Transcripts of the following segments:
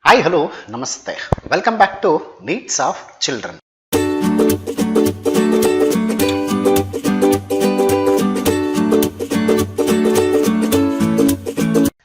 Hi, hello, namaste. Welcome back to Needs of Children.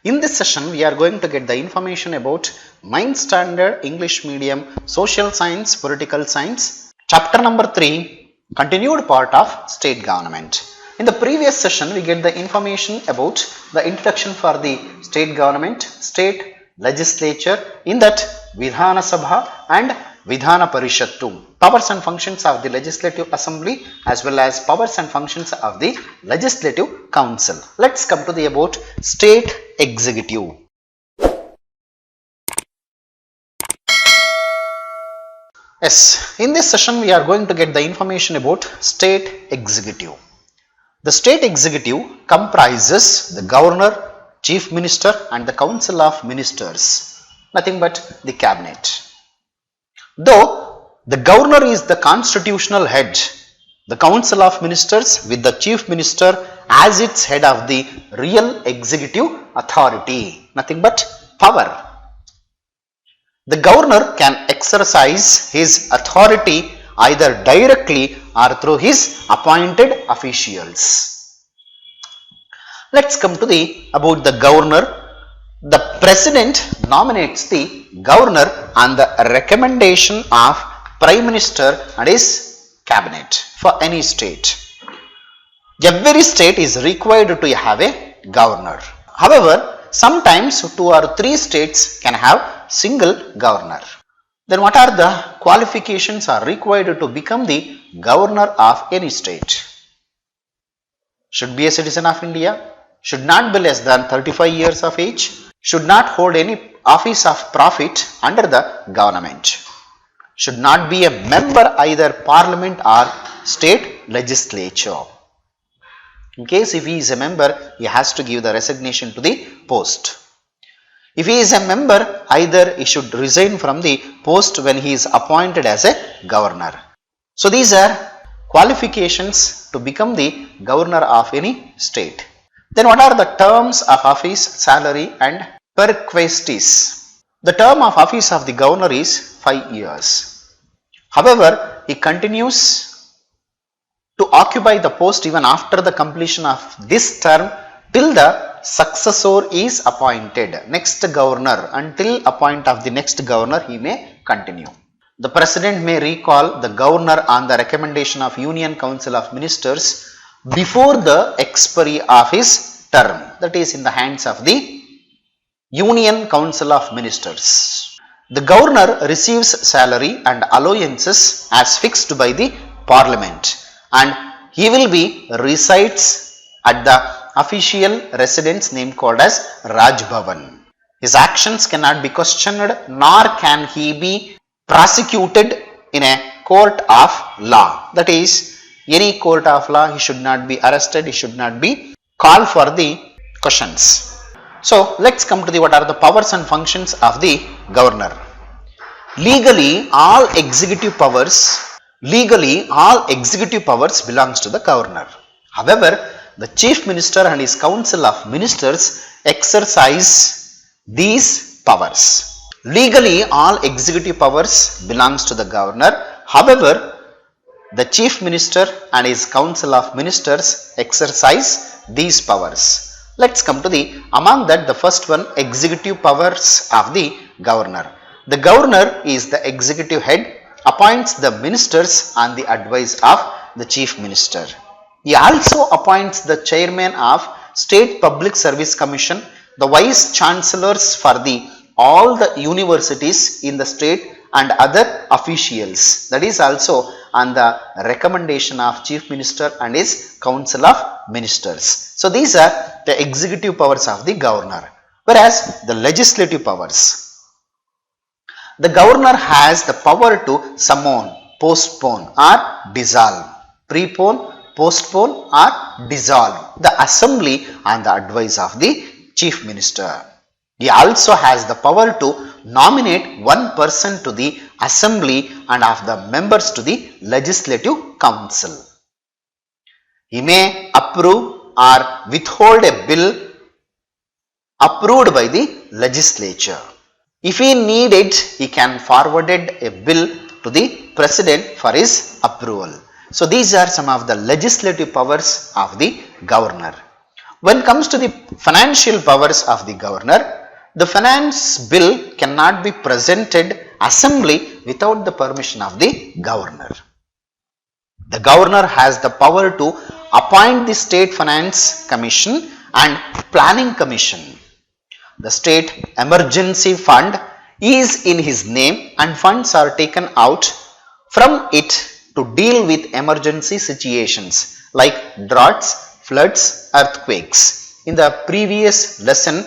In this session, we are going to get the information about 9th Standard English Medium Social Science, Political Science, Chapter number 3, continued part of State Government. In the previous session, we get the information about the introduction for the State Government, State Legislature, in that Vidhana Sabha and Vidhana Parishad too. Powers and functions of the Legislative Assembly as well as powers and functions of the Legislative Council. Let's come to the about State Executive. Yes, in this session we are going to get the information about State Executive. The State Executive comprises the Governor, Chief Minister and the Council of Ministers, nothing but the Cabinet. Though the Governor is the constitutional head, the Council of Ministers with the Chief Minister as its head of the real executive authority, nothing but power. The Governor can exercise his authority either directly or through his appointed officials. Let's come to about the Governor. The President nominates the Governor on the recommendation of Prime Minister and his Cabinet for any state. Every state is required to have a Governor. However, sometimes 2 or 3 states can have single Governor. Then what are the qualifications are required to become the Governor of any state? Should be a citizen of India, should not be less than 35 years of age, should not hold any office of profit under the government, should not be a member either parliament or state legislature. In case if he is a member, he has to give the resignation to the post. If he is a member, either he should resign from the post when he is appointed as a governor. So these are qualifications to become the governor of any state. Then what are the terms of office, salary and perquisites? The term of office of the governor is 5 years. However, he continues to occupy the post even after the completion of this term till the successor is appointed. Next governor, until appoint of the next governor, he may continue. The President may recall the governor on the recommendation of Union Council of Ministers before the expiry of his term, that is in the hands of the Union Council of Ministers. The governor receives salary and allowances as fixed by the Parliament, and he will be resides at the official residence name called as Raj Bhavan. His actions cannot be questioned, nor can he be prosecuted in a court of law. That is, any court of law, he should not be arrested, he should not be called for the questions. So let's come to what are the powers and functions of the governor. Legally, all executive powers belongs to the governor. However, the chief minister and his council of ministers exercise these powers. Legally, all executive powers belongs to the governor. However, the chief minister and his council of ministers exercise these powers. Let's come to among that the first one, executive powers of the governor. The governor is the executive head, appoints the ministers on the advice of the chief minister. He also appoints the chairman of State Public Service Commission, the vice chancellors for all the universities in the state and other officials. That is also on the recommendation of chief minister and his council of ministers. So these are the executive powers of the governor. Whereas the legislative powers, the governor has the power to summon, postpone or dissolve, prepone, postpone or dissolve the assembly on the advice of the chief minister. He also has the power to nominate one person to the assembly and of the members to the legislative council. He may approve or withhold a bill approved by the legislature. If he need it, he can forward a bill to the president for his approval. So these are some of the legislative powers of the governor. When it comes to the financial powers of the governor, the finance bill cannot be presented assembly without the permission of the governor. The governor has the power to appoint the state finance commission and planning commission. The state emergency fund is in his name and funds are taken out from it to deal with emergency situations like droughts, floods, earthquakes. In the previous lesson,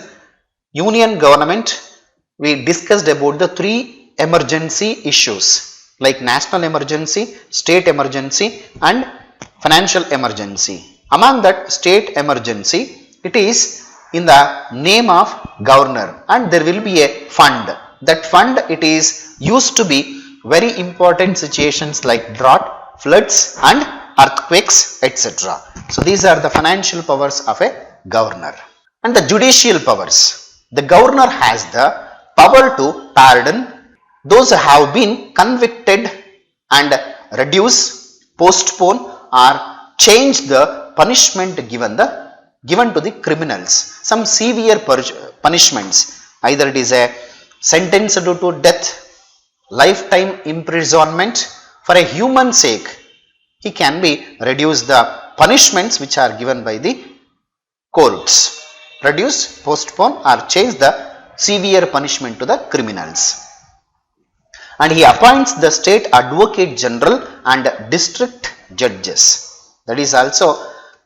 Union government, we discussed about the three emergency issues like national emergency, state emergency and financial emergency. Among that state emergency, it is in the name of governor and there will be a fund. That fund, it is used to be very important situations like drought, floods and earthquakes, etc. So these are the financial powers of a governor. And the judicial powers. The governor has the power to pardon those who have been convicted and reduce, postpone or change the punishment given to the criminals. Some severe punishments, either it is a sentence to death, lifetime imprisonment, for a human sake, he can be reduce the punishments which are given by the courts. Reduce, postpone or change the severe punishment to the criminals. And he appoints the state advocate general and district judges. That is also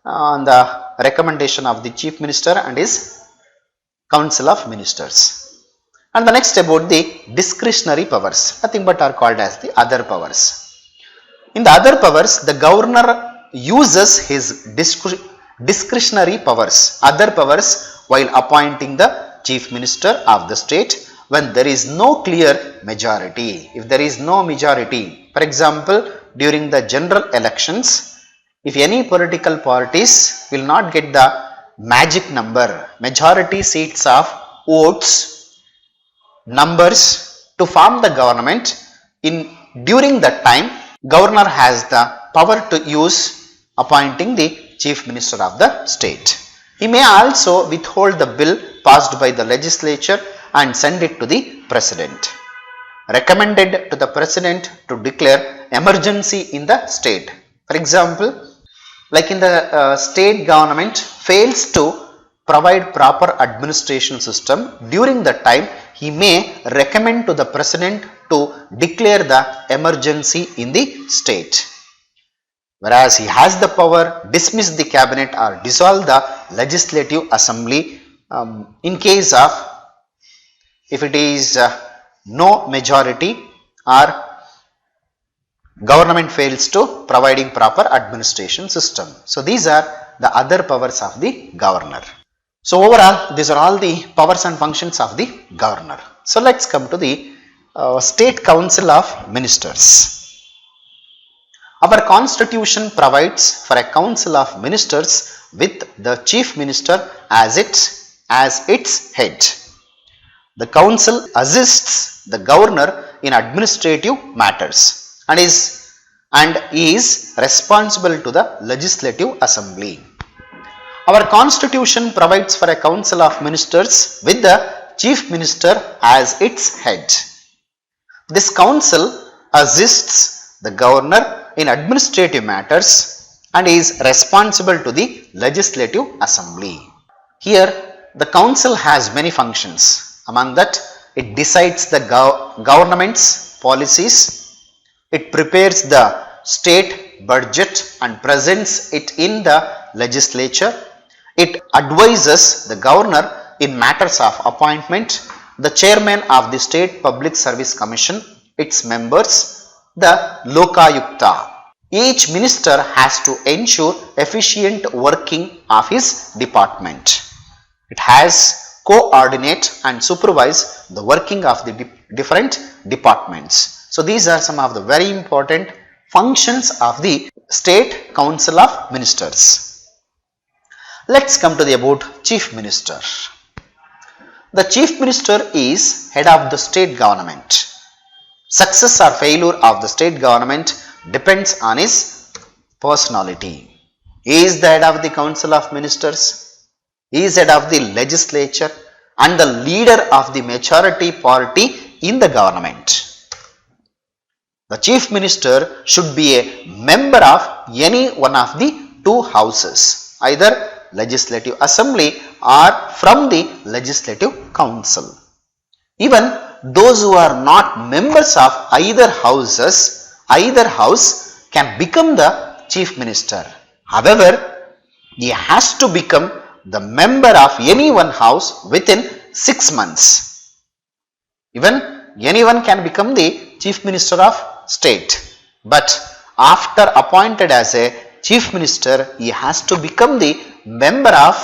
on the recommendation of the chief minister and his council of ministers. And the next about the discretionary powers, nothing but are called as the other powers. In the other powers, the governor uses his discretionary powers, other powers, while appointing the chief minister of the state when there is no clear majority. If there is no majority, for example, during the general elections, if any political parties will not get the magic number, majority seats of votes, numbers to form the government, during that time, governor has the power to use appointing the chief minister of the state. He may also withhold the bill passed by the legislature and send it to the president. Recommended to the president to declare emergency in the state. For example, like in the state government fails to provide proper administration system, during that time he may recommend to the president to declare the emergency in the state. Whereas he has the power dismiss the cabinet or dissolve the legislative assembly in case of if it is no majority or government fails to providing proper administration system. So these are the other powers of the governor. So overall, these are all the powers and functions of the governor. So let's come to the State Council of Ministers. Our constitution provides for a council of ministers with the chief minister as its head. The council assists the governor in administrative matters and is responsible to the legislative assembly. Our constitution provides for a council of ministers with the chief minister as its head. This council assists the governor in administrative matters and is responsible to the legislative assembly. Here the council has many functions. Among that, it decides the government's policies, it prepares the state budget and presents it in the legislature, it advises the governor in matters of appointment, the chairman of the State Public Service Commission, its members, the Lokayukta. Each minister has to ensure efficient working of his department. It has coordinate and supervise the working of the different departments. So these are some of the very important functions of the State Council of Ministers. Let's come to the about Chief Minister. The chief minister is head of the state government. Success or failure of the state government depends on his personality. He is the head of the council of ministers. He is head of the legislature and the leader of the majority party in the government. The chief minister should be a member of any one of the two houses, either legislative assembly or from the legislative council. Even those who are not members of either house can become the chief minister. However, he has to become the member of any one house within 6 months. Even anyone can become the chief minister of state, but after appointed as a chief minister, he has to become the member of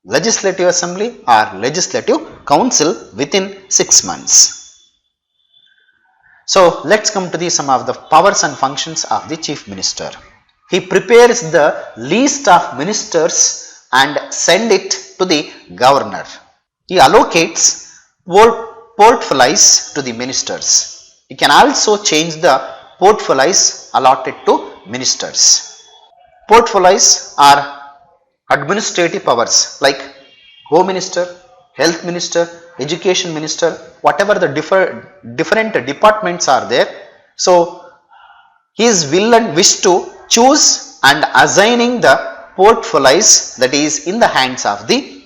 legislative assembly or legislative council within 6 months. So let's come to some of the powers and functions of the chief minister. He prepares the list of ministers and send it to the governor. He allocates portfolios to the ministers. He can also change the portfolios allotted to ministers. Portfolios are administrative powers like home minister, health minister, education minister, whatever the different departments are there. So his will and wish to choose and assigning the portfolios that is in the hands of the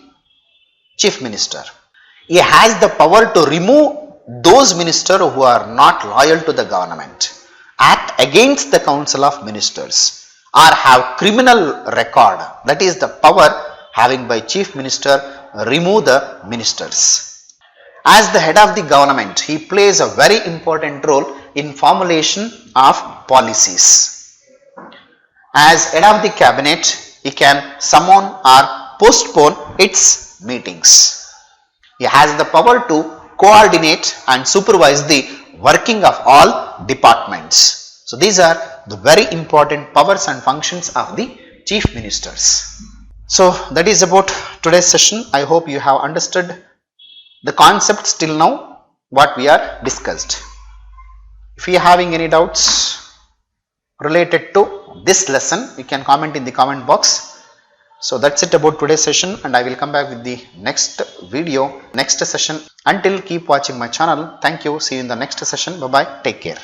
chief minister. He has the power to remove those ministers who are not loyal to the government, act against the council of ministers, or have criminal record. That is the power having by chief minister remove the ministers. As the head of the government, he plays a very important role in formulation of policies. As head of the cabinet, he can summon or postpone its meetings. He has the power to coordinate and supervise the working of all departments. So these are the very important powers and functions of the chief ministers. So that is about today's session. I hope you have understood the concepts till now what we are discussed. If you are having any doubts related to this lesson, you can comment in the comment box. So that's it about today's session, and I will come back with the next video, next session. Until, keep watching my channel. Thank you. See you in the next session. Bye bye. Take care.